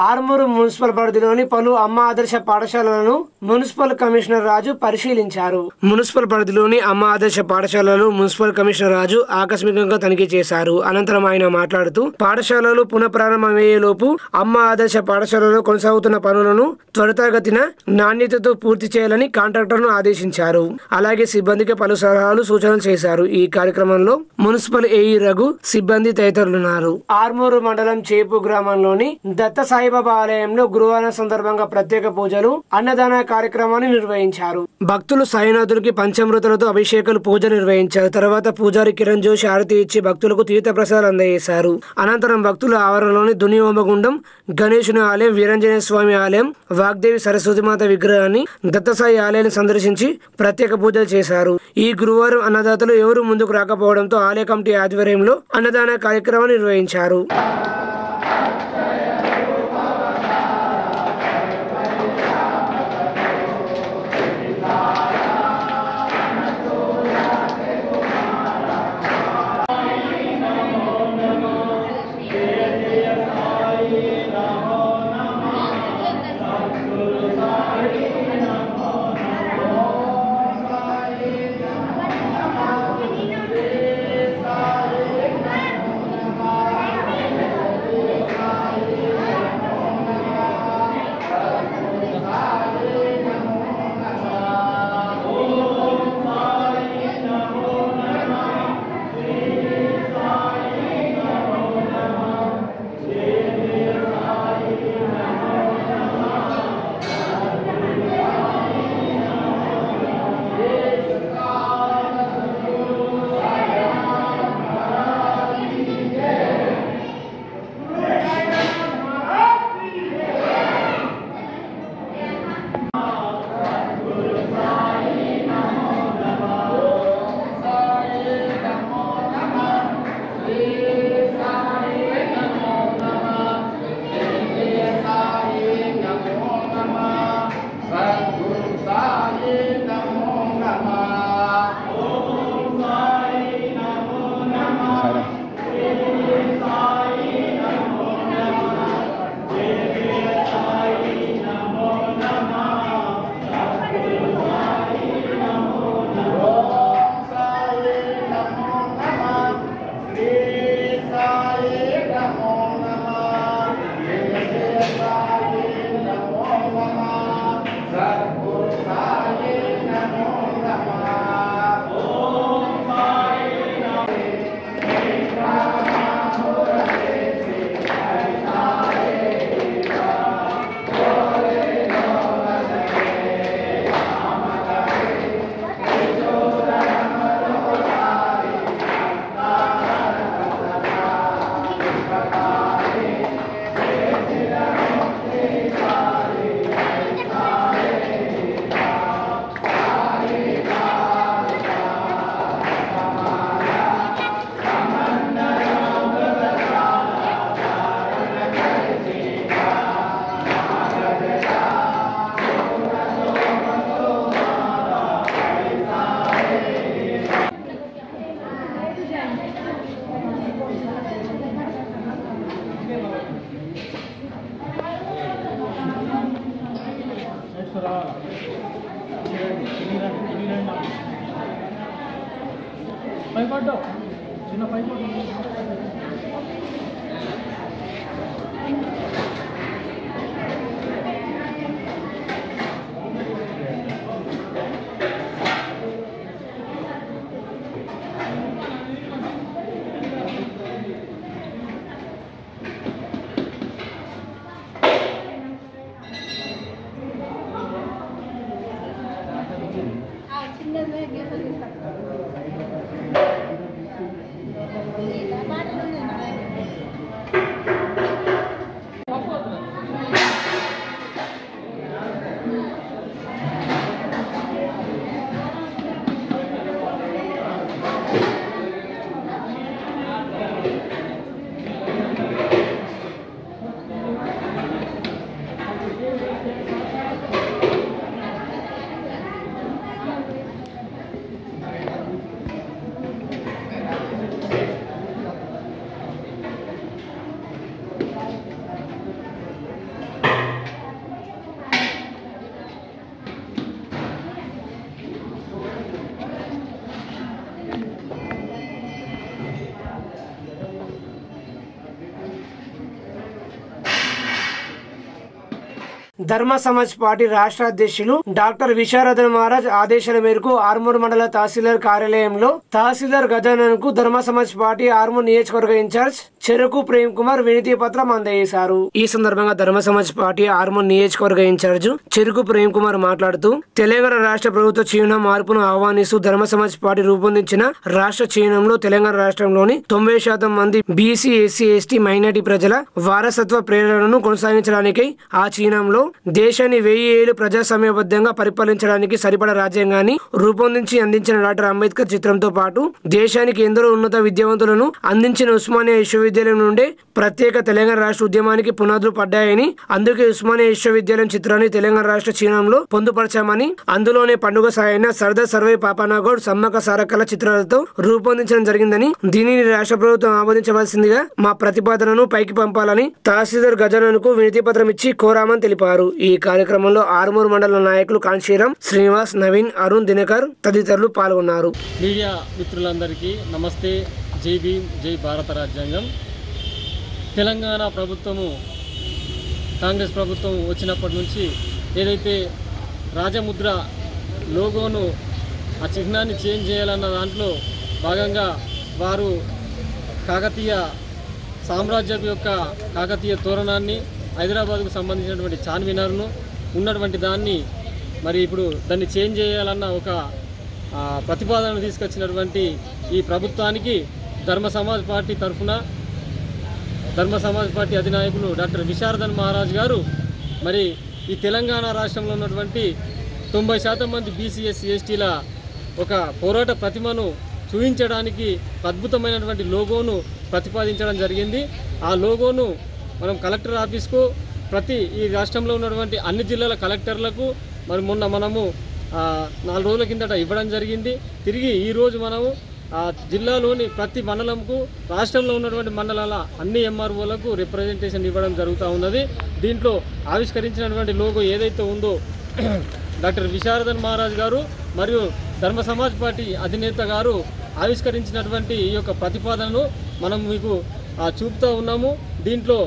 Armoor municipal పరిధిలోని పలు అమ్మ ఆదర్శ పాఠశాలలను మున్సిపల్ కమిషనర్ రాజు పరిశీలించారు. మున్సిపల్ పరిధిలోని అమ్మ ఆదర్శ పాఠశాలలను మున్సిపల్ కమిషనర్ రాజు ఆకస్మికంగా తనిఖీ చేశారు. అనంతరం ఆయన మాట్లాడుతూ పాఠశాలలు పునఃప్రారంభమయ్యేలోపు అమ్మ ఆదర్శ పాఠశాలలో కొనసాగుతున్న పనులను త్వరితగతిన నాణ్యతతో పూర్తి చేయాలని కాంట్రాక్టర్ను ఆదేశించారు. అలాగే సిబ్బందికి పలు సలహాలు సూచనలు చేశారు. ఈ కార్యక్రమంలో మున్సిపల్ ఏఈ రఘు, సిబ్బంది తదితరులున్నారు. ఆర్మూరు మండలం చేపు గ్రామంలోని దత్త సాయిబాబా ఆలయంలో గురువారం సందర్భంగా ప్రత్యేక పూజలు, అన్నదాన కార్యక్రమాన్ని నిర్వహించారు. భక్తులు సాయినాథునికి పంచామృతాలతో అభిషేకాలు, పూజ నిర్వహించారు. తర్వాత పూజారి కిరణ్ జోషి హారతి ఇచ్చి భక్తులకు తీర్థ ప్రసాదాలు అందజేశారు. అనంతరం భక్తుల ఆవరణలోని దుని హోమగుండం, గణేశుని ఆలయం, వీరంజనేయ స్వామి ఆలయం, వాగ్దేవి సరస్వతిమాత విగ్రహాన్ని, దత్తసాయి ఆలయాన్ని సందర్శించి ప్రత్యేక పూజలు చేశారు. ఈ గురువారం అన్నదాతలు ఎవరు ముందుకు రాకపోవడంతో ఆలయ కమిటీ ఆధ్వర్యంలో అన్నదాన కార్యక్రమం నిర్వహించారు. చిన్న పైపు చిన్నది ధర్మ సమాజ్ పార్టీ రాష్ట్ర అధ్యక్షులు డాక్టర్ విశారదన్ మహారాజ్ ఆదేశాల మేరకు ఆర్మూర్ మండల తహసీల్దార్ కార్యాలయంలో తహసీల్దార్ గజానన్ కు ధర్మ సమాజ్ పార్టీ ఆర్మూర్ నియోజకవర్గ ఇన్ఛార్జ్ చెరకు ప్రేమ్ కుమార్ వినతి పత్రం అందజేశారు. ఈ సందర్భంగా ధర్మ సమాజ్ పార్టీ ఆర్మూర్ నియోజకవర్గ ఇన్ఛార్జ్ చెరకు ప్రేమ్ కుమార్ మాట్లాడుతూ తెలంగాణ రాష్ట్ర ప్రభుత్వ చిహ్నం మార్పును ఆహ్వానిస్తూ ధర్మ సమాజ్ పార్టీ రూపొందించిన రాష్ట్ర చిహ్నంలో తెలంగాణ రాష్ట్రంలోని 90% మంది బీసీ, ఎస్సీ, ఎస్టీ, మైనార్టీ ప్రజల వారసత్వ ప్రేరణను కొనసాగించడానికి ఆ చిహ్నంలో దేశాన్ని 1000 ఏళ్లు ప్రజాస్వామ్యబద్ధంగా పరిపాలించడానికి సరిపడ రాజ్యాంగాన్ని రూపొందించి అందించిన డాక్టర్ అంబేద్కర్ చిత్రంతో పాటు దేశానికి ఎందరో ఉన్నత విద్యావంతులను అందించిన ఉస్మానియా విశ్వవిద్యాలయం నుండే ప్రత్యేక తెలంగాణ రాష్ట్ర ఉద్యమానికి పునాదులు పడ్డాయని, అందుకే ఉస్మానియా విశ్వవిద్యాలయం చిత్రాన్ని తెలంగాణ రాష్ట్ర చిహ్నంలో పొందుపరచామని, అందులోనే పండుగ సాయన, సర్దార్ సర్వై పాపన్నగౌడ్, సమ్మక్క సారక్కల చిత్రాలతో రూపొందించడం జరిగిందని, దీనిని రాష్ట్ర ప్రభుత్వం ఆమోదించవలసిందిగా మా ప్రతిపాదనను పైకి పంపాలని తహసీల్దార్ గజానన్ కు వినతి పత్రం ఇచ్చి కోరామని తెలిపారు. ఈ కార్యక్రమంలో ఆర్మూర్ మండల నాయకులు కాంశీరాం, శ్రీనివాస్, నవీన్, అరుణ్, దినకర్ తదితరులు పాల్గొన్నారు. మీడియా మిత్రులందరికీ నమస్తే. జై భీమ్, జై భారత రాజ్యాంగం. తెలంగాణ ప్రభుత్వము, కాంగ్రెస్ ప్రభుత్వం వచ్చినప్పటి నుంచి ఏదైతే రాజముద్ర లోగోను, ఆ చిహ్నాన్ని చేంజ్ చేయాలన్న దాంట్లో భాగంగా వారు కాకతీయ సామ్రాజ్యం యొక్క కాకతీయ తోరణాన్ని, హైదరాబాద్కు సంబంధించినటువంటి చార్మినార్ను ఉన్నటువంటి దాన్ని మరి ఇప్పుడు దాన్ని చేంజ్ చేయాలన్న ఒక ప్రతిపాదన తీసుకొచ్చినటువంటి ఈ ప్రభుత్వానికి ధర్మ సమాజ్ పార్టీ తరఫున ధర్మ సమాజ్ పార్టీ అధినాయకులు డాక్టర్ విశారదన్ మహారాజ్ గారు మరి ఈ తెలంగాణ రాష్ట్రంలో ఉన్నటువంటి 90% మంది బీసీ, ఎస్సీ, ఎస్టీల ఒక పోరాట ప్రతిమను చూపించడానికి అద్భుతమైనటువంటి లోగోను ప్రతిపాదించడం జరిగింది. ఆ లోగోను మనం కలెక్టర్ ఆఫీస్కు, ప్రతి ఈ రాష్ట్రంలో ఉన్నటువంటి అన్ని జిల్లాల కలెక్టర్లకు మరి మొన్న మనము 4 రోజుల కిందట ఇవ్వడం జరిగింది. తిరిగి ఈరోజు మనము జిల్లాలోని ప్రతి మండలంకు, రాష్ట్రంలో ఉన్నటువంటి మండలాల అన్ని ఎంఆర్ఓలకు రిప్రజెంటేషన్ ఇవ్వడం జరుగుతూ ఉన్నది. దీంట్లో ఆవిష్కరించినటువంటి లోగో ఏదైతే ఉందో డాక్టర్ విశారదన్ మహారాజ్ గారు మరియు ధర్మ సమాజ్ పార్టీ అధినేత గారు ఆవిష్కరించినటువంటి ఈ యొక్క ప్రతిపాదనను మనం మీకు చూపుతూ ఉన్నాము. దీంట్లో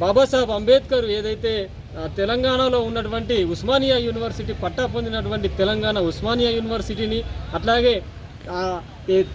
బాబాసాహెబ్ అంబేద్కర్ ఏదైతే తెలంగాణలో ఉన్నటువంటి ఉస్మానియా యూనివర్సిటీ పట్టా పొందినటువంటి తెలంగాణ ఉస్మానియా యూనివర్సిటీని, అట్లాగే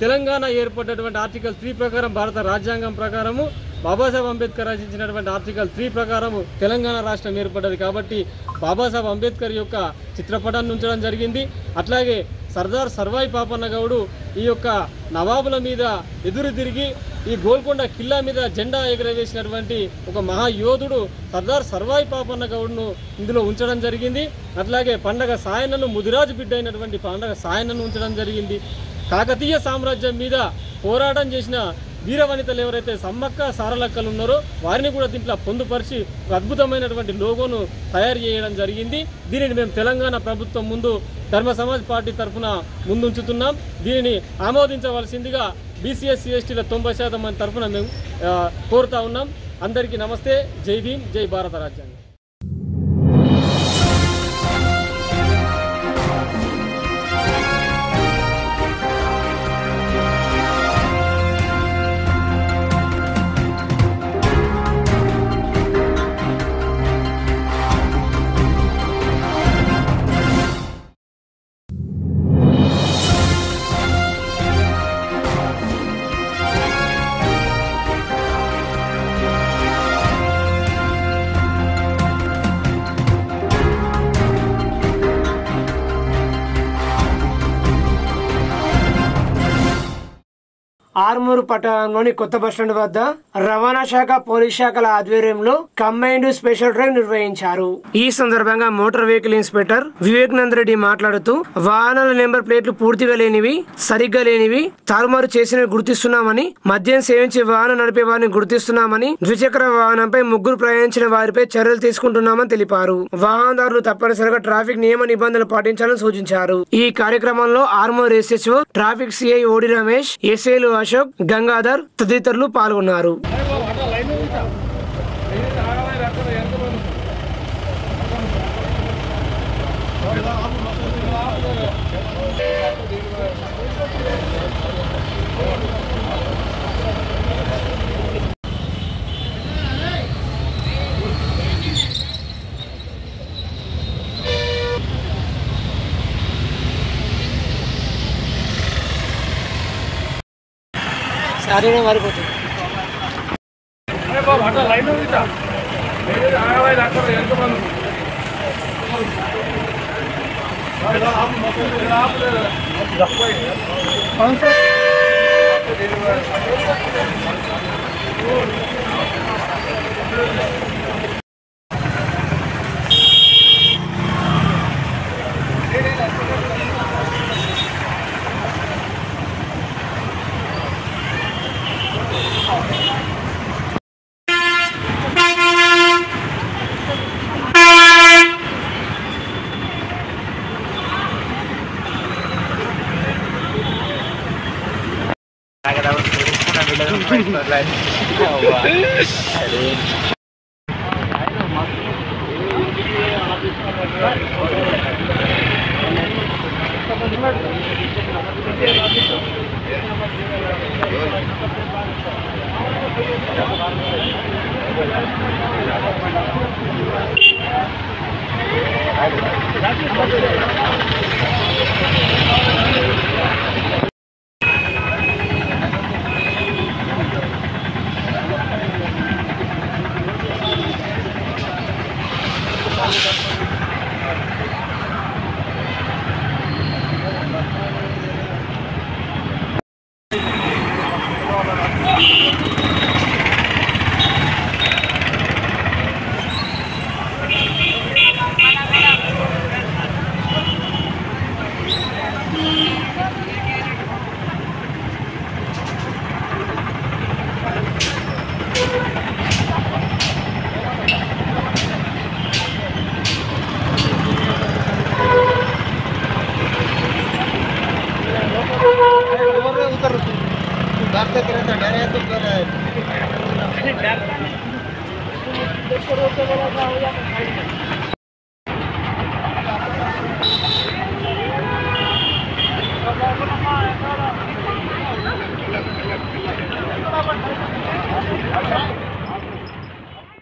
తెలంగాణ ఏర్పడినటువంటి ఆర్టికల్ 3 ప్రకారం, భారత రాజ్యాంగం ప్రకారము బాబాసాహెబ్ అంబేద్కర్ రచించినటువంటి ఆర్టికల్ 3 ప్రకారము తెలంగాణ రాష్ట్రం ఏర్పడ్డది. కాబట్టి బాబాసాహెబ్ అంబేద్కర్ యొక్క చిత్రపటాన్ని ఉంచడం జరిగింది. అట్లాగే సర్దార్ సర్వాయి పాపన్నగౌడు ఈ యొక్క నవాబుల మీద ఎదురు తిరిగి ఈ గోల్కొండ కిల్లా మీద జెండా ఎగురవేసినటువంటి ఒక మహాయోధుడు సర్దార్ సర్వాయి పాపన్నగౌడును ఇందులో ఉంచడం జరిగింది. అట్లాగే పండగ సాయన్నను, ముదిరాజు బిడ్డ అయినటువంటి పండగ సాయన్నను ఉంచడం జరిగింది. కాకతీయ సామ్రాజ్యం మీద పోరాటం చేసిన వీర వనితలు ఎవరైతే సమ్మక్క సారలక్కలు ఉన్నారో వారిని కూడా దీంట్లో పొందుపరిచి ఒక అద్భుతమైనటువంటి లోగోను తయారు చేయడం జరిగింది. దీనిని మేము తెలంగాణ ప్రభుత్వం ముందు ధర్మ సమాజ్ పార్టీ తరఫున ముందుంచుతున్నాం. దీనిని ఆమోదించవలసిందిగా బీసీఎస్సీ ఎస్టీల 90% మంది తరఫున మేము కోరుతా ఉన్నాం. అందరికీ నమస్తే. జై భీమ్, జై భారత రాజ్యాంగం. ఆర్మూరు పట్టణంలోని కొత్త బస్టాండ్ వద్ద రవాణా శాఖ, పోలీస్ శాఖల ఆధ్వర్యంలో కంబైన్డ్ స్పెషల్ డ్రైవ్ నిర్వహించారు. ఈ సందర్భంగా motor vehicle inspector Vivekananda Reddy మాట్లాడుతూ వాహనాల నెంబర్ ప్లేట్లు పూర్తిగా లేనివి, సరిగ్గా లేనివి, తారుమారు చేసినవి గుర్తిస్తున్నామని, మద్యం సేవించి వాహనం నడిపే వారిని గుర్తిస్తున్నామని, ద్విచక్ర వాహనంపై ముగ్గురు ప్రయాణించిన వారిపై చర్యలు తీసుకుంటున్నామని తెలిపారు. వాహనదారులు తప్పనిసరిగా ట్రాఫిక్ నియమ నిబంధనలు పాటించాలని సూచించారు. ఈ కార్యక్రమంలో ఆర్మూర్ ఎస్హెచ్ఓ, ట్రాఫిక్ సిఐ ఓడి రమేష్, ఎస్ఐలు అశోక్, గంగాధర్ తదితరులు పాల్గొన్నారు. వారినే వారిపోతుంది. Gracias.